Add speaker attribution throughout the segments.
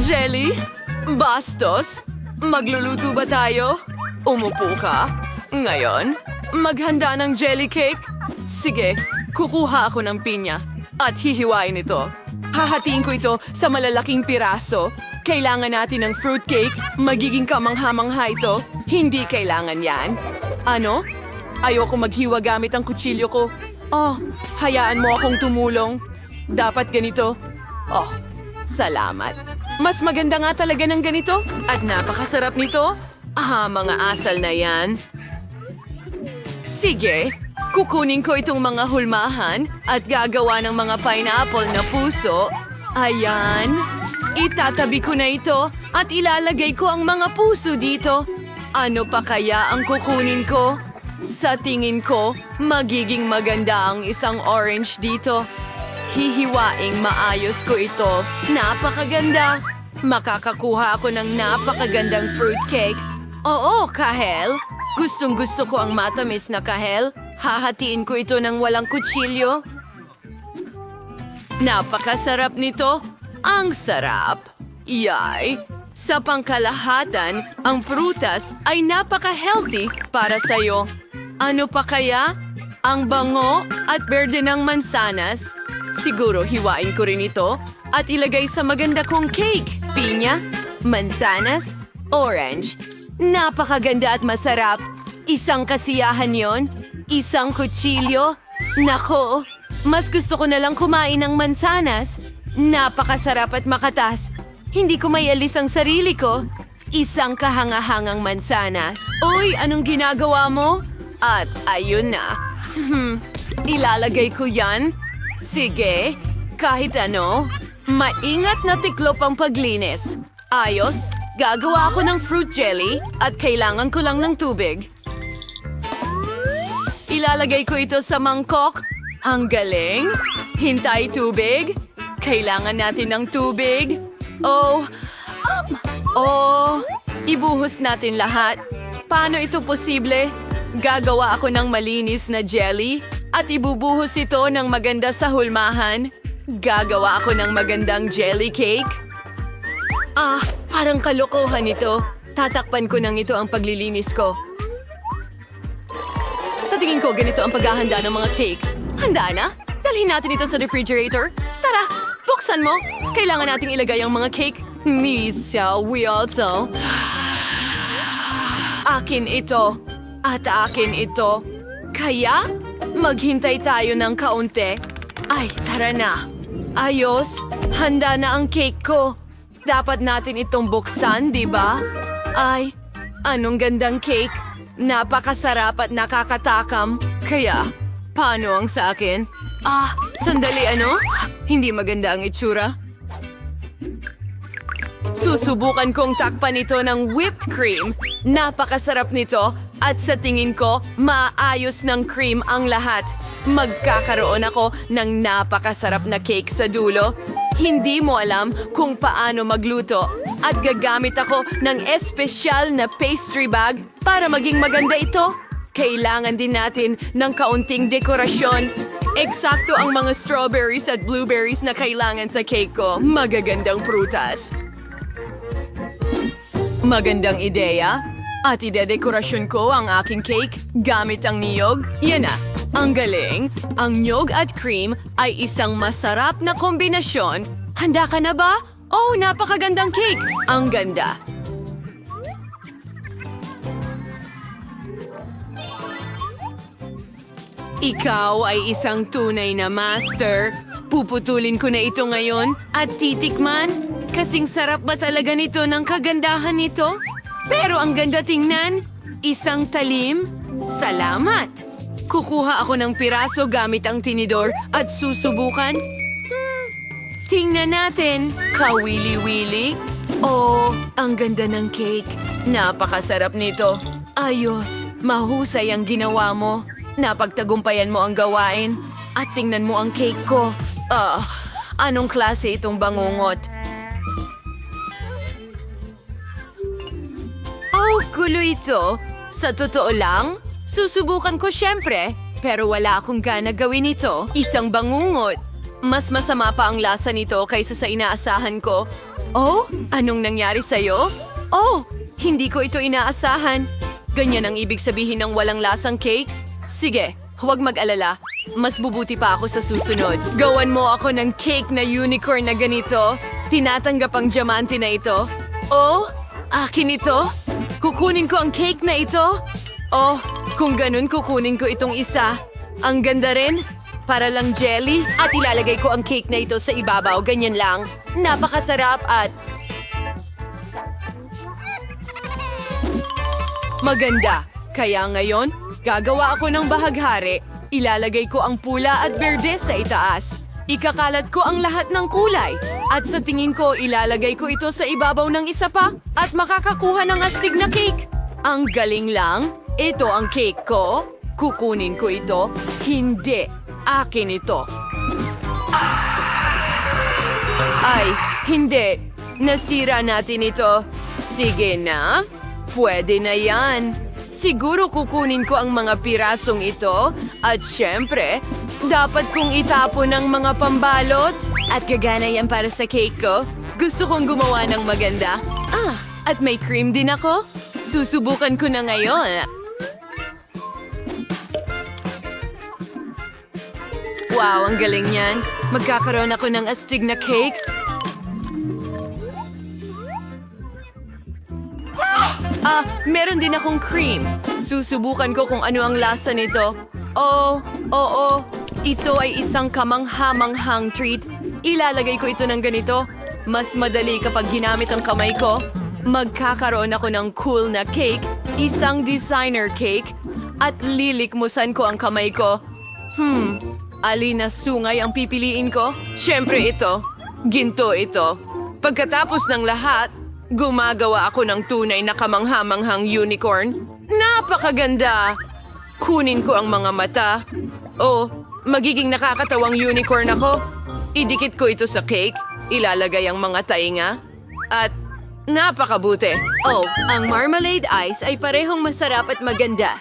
Speaker 1: Jelly? Bastos? Magluluto ba tayo? Umupo ka? Ngayon? Maghanda ng jelly cake? Sige, kukuha ako ng pinya at hihiwain ito. Hahatiin ko ito sa malalaking piraso. Kailangan natin ng fruitcake. Magiging kamangha-mangha ito. Hindi kailangan yan. Ano? Ayoko maghiwa gamit ang kutsilyo ko. Oh, hayaan mo akong tumulong. Dapat ganito. Oh, salamat. Mas maganda nga talaga ng ganito. At napakasarap nito. Ah, mga asal na yan. Sige, kukunin ko itong mga hulmahan at gagawa ng mga pineapple na puso. Ayan. Itatabi ko na ito at ilalagay ko ang mga puso dito. Ano pa kaya ang kukunin ko? Sa tingin ko, magiging maganda ang isang orange dito. Hihiwaing maayos ko ito. Napakaganda. Makakakuha ako ng napakagandang fruitcake. Oo, kahel. Gustong-gusto ko ang matamis na kahel. Hahatiin ko ito ng walang kutsilyo. Napakasarap nito. Ang sarap. Yay! Sa pangkalahatan, ang prutas ay napaka-healthy para sa'yo. Ano pa kaya? Ang bango at berde ng mansanas. Siguro hiwain ko rin ito at ilagay sa maganda kong cake. Pinya, mansanas, orange. Napakaganda at masarap. Isang kasiyahan yon, isang kutsilyo. Nako, mas gusto ko na lang kumain ng mansanas. Napakasarap at makatas. Hindi ko maialis ang sarili ko. Isang kahangahangang mansanas. Uy, anong ginagawa mo? At ayun na. Ilalagay ko yan. Sige, kahit ano. Maingat na tiklop ang paglinis. Ayos, gagawa ako ng fruit jelly at kailangan ko lang ng tubig. Ilalagay ko ito sa mangkok. Ang galing. Hintay tubig. Kailangan natin ng tubig. Ibuhos natin lahat. Paano ito posible? Gagawa ako ng malinis na jelly at ibubuhos ito ng maganda sa hulmahan. Gagawa ako ng magandang jelly cake. Ah, parang kalokohan ito. Tatakpan ko ng ito ang paglilinis ko. Sa tingin ko, ganito ang paghahanda ng mga cake. Handa na? Dalhin natin ito sa refrigerator. Tara, buksan mo. Kailangan nating ilagay ang mga cake. Misa, Wialto. Akin ito. At akin ito. Kaya, maghintay tayo ng kaunti. Ay, tara na. Ayos, handa na ang cake ko. Dapat natin itong buksan, di ba? Ay, anong gandang cake. Napakasarap at nakakatakam. Kaya, paano ang sa akin? Ah, sandali ano? Hindi maganda ang itsura. Susubukan kong takpan ito ng whipped cream. Napakasarap nito at sa tingin ko, maayos ng cream ang lahat. Magkakaroon ako ng napakasarap na cake sa dulo. Hindi mo alam kung paano magluto at gagamit ako ng espesyal na pastry bag para maging maganda ito. Kailangan din natin ng kaunting dekorasyon. Eksakto ang mga strawberries at blueberries na kailangan sa cake ko. Magagandang prutas. Magandang ideya. At idedekorasyon ko ang aking cake gamit ang niyog. Yan na. Ang galing. Ang niyog at cream ay isang masarap na kombinasyon. Handa ka na ba? Oh, napakagandang cake. Ang ganda. Ikaw ay isang tunay na master. Puputulin ko na ito ngayon at titikman. Kasing sarap ba talaga nito ng kagandahan nito? Pero ang ganda tingnan. Isang talim. Salamat. Kukuha ako ng piraso gamit ang tinidor at susubukan. Tingnan natin. Kawili-wili. Oh, ang ganda ng cake. Napakasarap nito. Ayos. Mahusay ang ginawa mo. Napagtagumpayan mo ang gawain. At tingnan mo ang cake ko. Anong klase itong bangungot? Oh, gulo ito. Sa totoo lang, susubukan ko syempre. Pero wala akong gana gawin ito. Isang bangungot. Mas masama pa ang lasa nito kaysa sa inaasahan ko. Oh, anong nangyari sa'yo? Oh, hindi ko ito inaasahan. Ganyan ang ibig sabihin ng walang lasang cake? Sige, huwag mag-alala. Mas bubuti pa ako sa susunod. Gawan mo ako ng cake na unicorn na ganito. Tinatanggap ang diamante na ito. Oh, akin ito? Kukunin ko ang cake na ito? Oh, kung ganun kukunin ko itong isa. Ang ganda rin. Para lang jelly. At ilalagay ko ang cake na ito sa ibabaw. Ganyan lang. Napakasarap at... maganda. Kaya ngayon, gagawa ako ng bahaghari. Ilalagay ko ang pula at berde sa itaas. Ikakalat ko ang lahat ng kulay. At sa tingin ko, ilalagay ko ito sa ibabaw ng isa pa at makakakuha ng astig na cake. Ang galing lang. Ito ang cake ko. Kukunin ko ito. Hindi. Akin ito. Ay, hindi. Nasira natin ito. Sige na. Pwede na yan. Siguro kukunin ko ang mga pirasong ito. At syempre, dapat kong itapon ang mga pambalot. At gagana yan para sa cake ko. Gusto kong gumawa ng maganda. At may cream din ako. Susubukan ko na ngayon. Wow, ang galing niyan. Magkakaroon ako ng astig na cake. Meron din akong cream. Susubukan ko kung ano ang lasa nito. Oh, oo. Ito ay isang kamangha-manghang treat. Ilalagay ko ito ng ganito. Mas madali kapag ginamit ang kamay ko. Magkakaroon ako ng cool na cake, isang designer cake, at lilikmusan ko ang kamay ko. Alin na sungay ang pipiliin ko? Siyempre ito. Ginto ito. Pagkatapos ng lahat, gumagawa ako ng tunay na kamangha-manghang unicorn. Napakaganda! Kunin ko ang mga mata. Oh, magiging nakakatawang unicorn ako. Idikit ko ito sa cake, ilalagay ang mga tainga, at napakabuti. Oh, ang marmalade ice ay parehong masarap at maganda.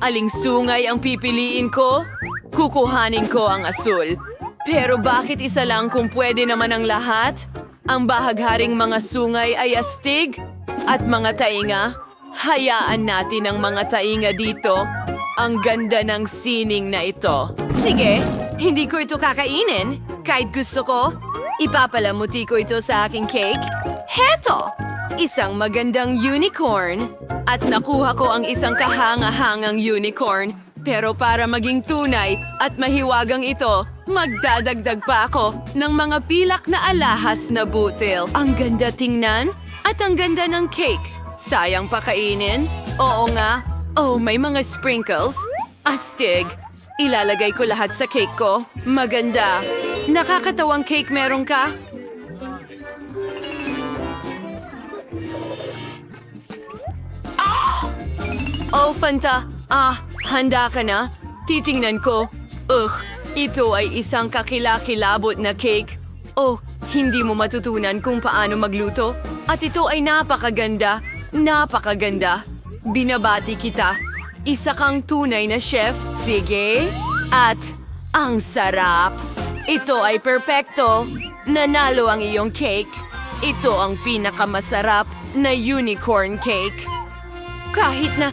Speaker 1: Aling sungay ang pipiliin ko? Kukuhanin ko ang asul. Pero bakit isa lang kung pwede naman ang lahat? Ang bahagharing mga sungay ay astig at mga tainga. Hayaan natin ang mga tainga dito. Ang ganda ng sining na ito. Sige, hindi ko ito kakainin. Kahit gusto ko, ipapalamuti ko ito sa aking cake. Heto! Isang magandang unicorn. At nakuha ko ang isang kahanga-hangang unicorn. Pero para maging tunay at mahiwagang ito, magdadagdag pa ako ng mga pilak na alahas na butil. Ang ganda tingnan at ang ganda ng cake. Sayang pakainin. Oo nga. Oh, may mga sprinkles. Astig. Ilalagay ko lahat sa cake ko. Maganda. Nakakatawang cake meron ka? Oh, Fanta. Handa ka na? Titingnan ko. Ito ay isang kakilakilabot na cake. Oh, hindi mo matutunan kung paano magluto. At ito ay napakaganda. Napakaganda. Binabati kita. Isa kang tunay na chef. Sige. At ang sarap. Ito ay perpekto. Nanalo ang iyong cake. Ito ang pinakamasarap na unicorn cake. Kahit na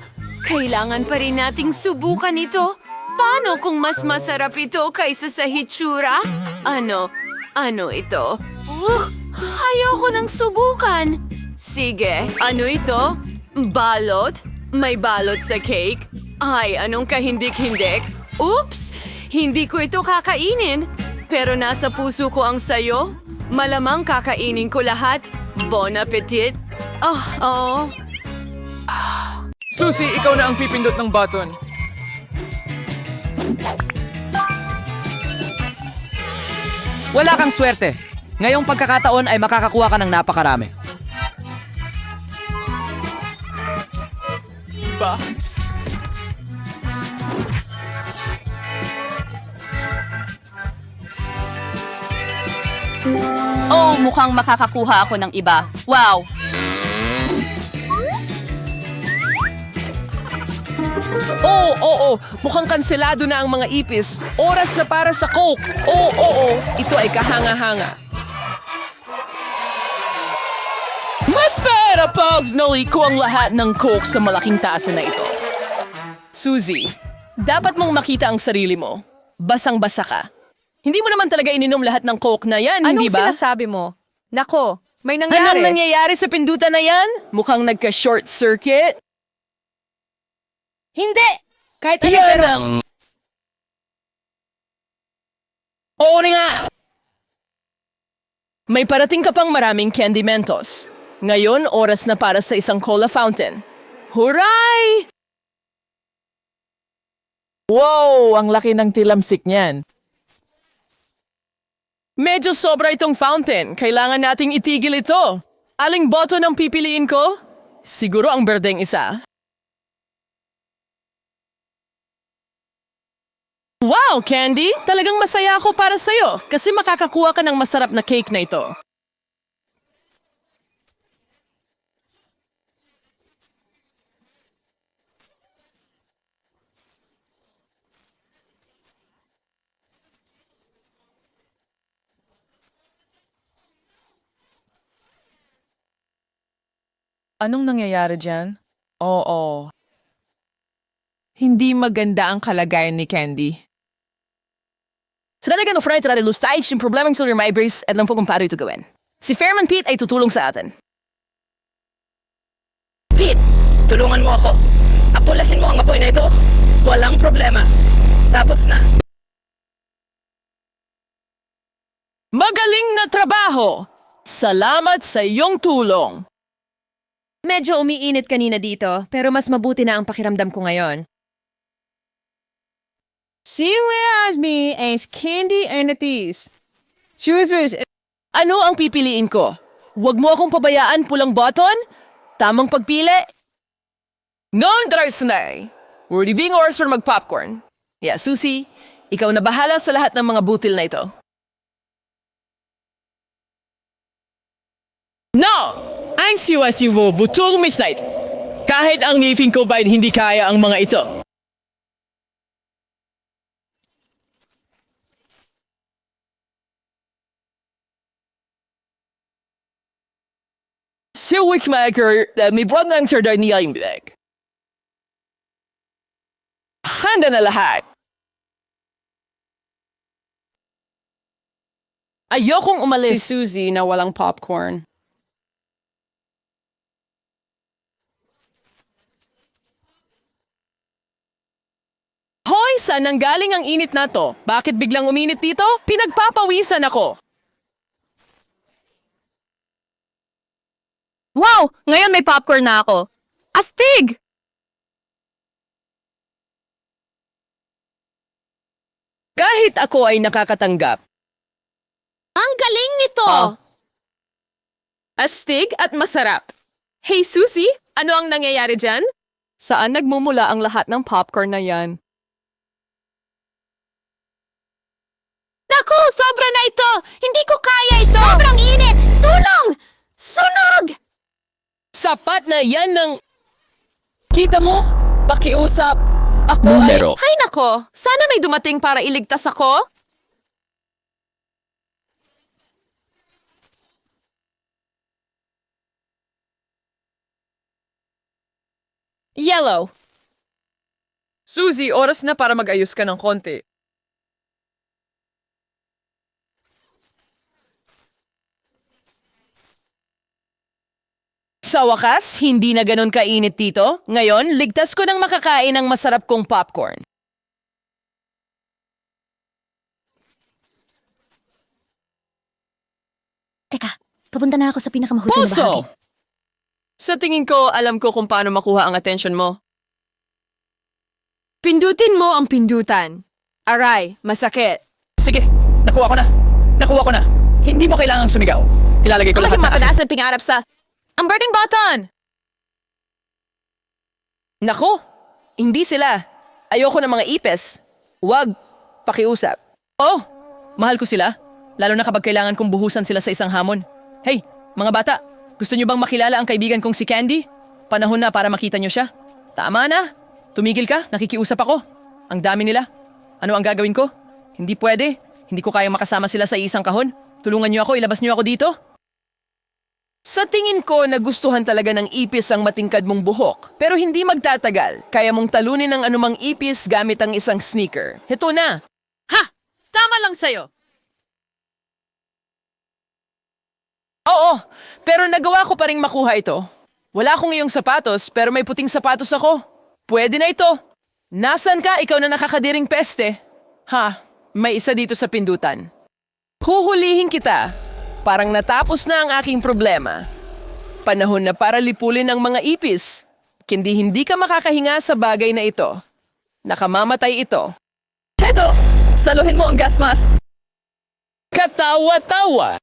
Speaker 1: kailangan pa rin nating subukan ito. Paano kung mas masarap ito kaysa sa hitsura? Ano ito? Ayoko nang subukan. Sige, ano ito? Balot? May balot sa cake? Ay, anong kahindik-hindik? Oops! Hindi ko ito kakainin. Pero nasa puso ko ang sayo. Malamang kakainin ko lahat. Bon appetit!
Speaker 2: Susie, ikaw na ang pipindot ng button.
Speaker 3: Wala kang swerte. Ngayong pagkakataon ay makakakuha ka ng napakarami.
Speaker 2: Ba?
Speaker 4: Oh, mukhang makakakuha ako ng iba. Wow!
Speaker 5: Oo. Mukhang kanselado na ang mga ipis. Oras na para sa Coke. Oo. Ito ay kahanga-hanga. Mas pera, Puzzle ko ang lahat ng Coke sa malaking tasa na ito. Suzy, dapat mong makita ang sarili mo. Basang-basa ka. Hindi mo naman talaga ininom lahat ng Coke na yan, hindi ba?
Speaker 6: sinasabi mo? Nako, may nangyari.
Speaker 5: Anong nangyayari sa pindutan na yan? Mukhang nagka-short circuit.
Speaker 6: Hindi! Kahit ano
Speaker 5: Yan ang... Oo nga! May parating ka pang maraming Candy Mentos. Ngayon, oras na para sa isang cola fountain. Huray! Wow! Ang laki ng tilamsik niyan. Medyo sobra itong fountain. Kailangan nating itigil ito. Aling button ang pipiliin ko? Siguro ang berdeng isa. Wow, Candy! Talagang masaya ako para sa'yo kasi makakakuha ka ng masarap na cake na ito.
Speaker 6: Anong nangyayari dyan?
Speaker 5: Oo.
Speaker 6: Hindi maganda ang kalagayan ni Candy.
Speaker 5: Sa dalagang of Friday tara lusay, yung problemang sa my brace at lang po kung paano ito gawin. Si Fairman Pete ay tutulong sa atin.
Speaker 7: Pete, tulungan mo ako. Apulahin mo ang apoy na ito. Walang problema. Tapos na.
Speaker 5: Magaling na trabaho! Salamat sa iyong tulong.
Speaker 8: Medyo umiinit kanina dito, pero mas mabuti na ang pakiramdam ko ngayon.
Speaker 6: me as Candy and Atis. Choosers.
Speaker 5: Ano ang pipiliin ko? Huwag mo akong pabayaan, pulang button? Tamang pagpili? Non-dress na. We're leaving oras for mag-popcorn. Yeah, Susie, ikaw na bahala sa lahat ng mga butil na ito. No! Ang siwasi mo, butong Miss Knight. Kahit ang ngipin ko ba'y hindi kaya ang mga ito. Si Wickmaker, may broad ng sardine niya yung bibig. Handa na lahat. Ayokong umalis.
Speaker 6: Si Suzy na walang popcorn.
Speaker 5: Hoy, saan nanggaling ang init na to? Bakit biglang uminit dito? Pinagpapawisan ako.
Speaker 8: Wow! Ngayon may popcorn na ako. Astig!
Speaker 5: Kahit ako ay nakakatanggap.
Speaker 8: Ang galing nito! Astig at masarap. Hey, Susie! Ano ang nangyayari dyan?
Speaker 6: Saan nagmumula ang lahat ng popcorn na yan?
Speaker 8: Naku! Sobra na ito! Hindi ko kaya ito! Sobrang init! Tulong! Sunog!
Speaker 5: Sapat na yan ng...
Speaker 7: Kita mo? Pakiusap. Ako ay...
Speaker 8: Hay nako! Sana may dumating para iligtas ako.
Speaker 5: Yellow.
Speaker 6: Suzy, oras na para mag-ayos ka ng konti.
Speaker 5: Sa wakas, hindi na ganun kainit dito. Ngayon, ligtas ko ng makakain ng masarap kong popcorn.
Speaker 8: Teka, papunta na ako sa pinakamahusay na bahagi.
Speaker 5: Puso! Sa tingin ko, alam ko kung paano makuha ang atensyon mo.
Speaker 1: Pindutin mo ang pindutan. Aray, masakit.
Speaker 7: Sige, nakuha ko na. Nakuha ko na. Hindi mo kailangang sumigaw. Ilalagay ko lahat na...
Speaker 8: Mapadasan pingarap sa... Ang burning button!
Speaker 5: Nako, hindi sila. Ayoko ng mga ipes. Huwag, pakiusap. Oh, mahal ko sila. Lalo na kapag kailangan kong buhusan sila sa isang hamon. Hey, mga bata, gusto niyo bang makilala ang kaibigan kong si Candy? Panahon na para makita niyo siya. Tama na. tumigil ka, nakikiusap ako. Ang dami nila. Ano ang gagawin ko? Hindi pwede. Hindi ko kayang makasama sila sa isang kahon. Tulungan niyo ako, ilabas niyo ako dito. Sa tingin ko, nagustuhan talaga ng ipis ang matingkad mong buhok. Pero hindi magtatagal. Kaya mong talunin ang anumang ipis gamit ang isang sneaker. Heto na.
Speaker 8: Ha! Tama lang sa'yo.
Speaker 5: Oo, pero nagawa ko pa rin makuha ito. Wala akong iyong sapatos, pero may puting sapatos ako. Pwede na ito. Nasaan ka? Ikaw na nakakadiring peste. Ha, may isa dito sa pindutan. Huhulihin kita. Parang natapos na ang aking problema. Panahon na para lipulin ang mga ipis. Hindi ka makakahinga sa bagay na ito. Nakamamatay ito.
Speaker 7: Heto! Saluhin mo ang gas mask.
Speaker 5: Katawa-tawa.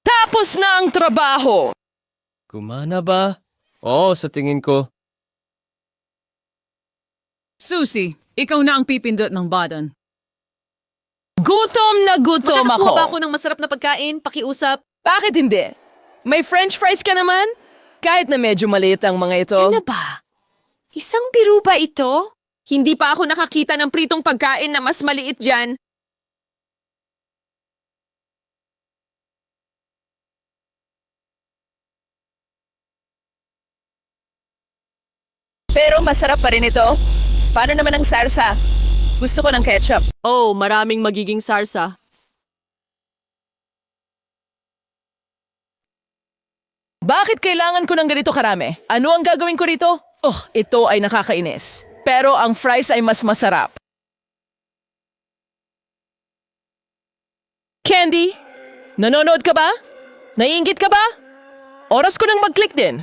Speaker 5: Tapos na ang trabaho.
Speaker 2: Gumana ba? Oo, sa tingin ko.
Speaker 6: Susie, ikaw na ang pipindot ng button.
Speaker 5: Gutom na gutom ako.
Speaker 8: Makakakuha ba ako ng masarap na pagkain? Pakiusap.
Speaker 5: Bakit hindi? May french fries ka naman? Kahit na medyo maliit ang mga ito.
Speaker 8: Ano ba? Isang biro ba ito? Hindi pa ako nakakita ng pritong pagkain na mas maliit dyan.
Speaker 7: Pero masarap pa rin ito. Paano naman ang sarsa? Gusto ko ng ketchup.
Speaker 8: Oh, maraming magiging sarsa.
Speaker 5: Bakit kailangan ko ng ganito karami? Ano ang gagawin ko rito? Oh, ito ay nakakainis. Pero ang fries ay mas masarap. Candy, nanonood ka ba? Naiinggit ka ba? Oras ko nang mag-click din.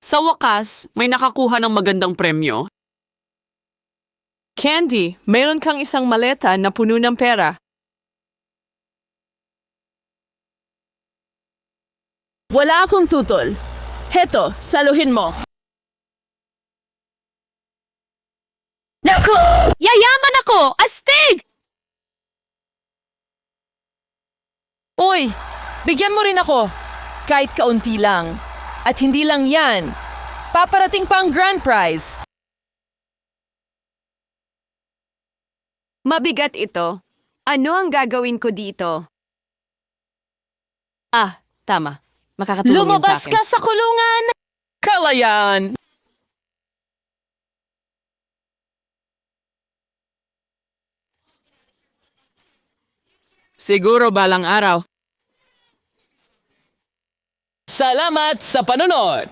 Speaker 9: Sa wakas, may nakakuha ng magandang premyo.
Speaker 1: Candy, mayroon kang isang maleta na puno ng pera.
Speaker 5: Wala akong tutol. Heto, saluhin mo.
Speaker 8: Naku! Yayaman ako! Astig!
Speaker 5: Uy, bigyan mo rin ako. Kahit kaunti lang. At hindi lang yan. Paparating pa ang grand prize.
Speaker 1: Mabigat ito. Ano ang gagawin ko dito?
Speaker 8: Ah, tama. Makakatulong yun sa
Speaker 5: Lumabas
Speaker 8: akin.
Speaker 5: ka sa kulungan! Kalayan!
Speaker 9: Siguro balang araw.
Speaker 5: Salamat sa panonood!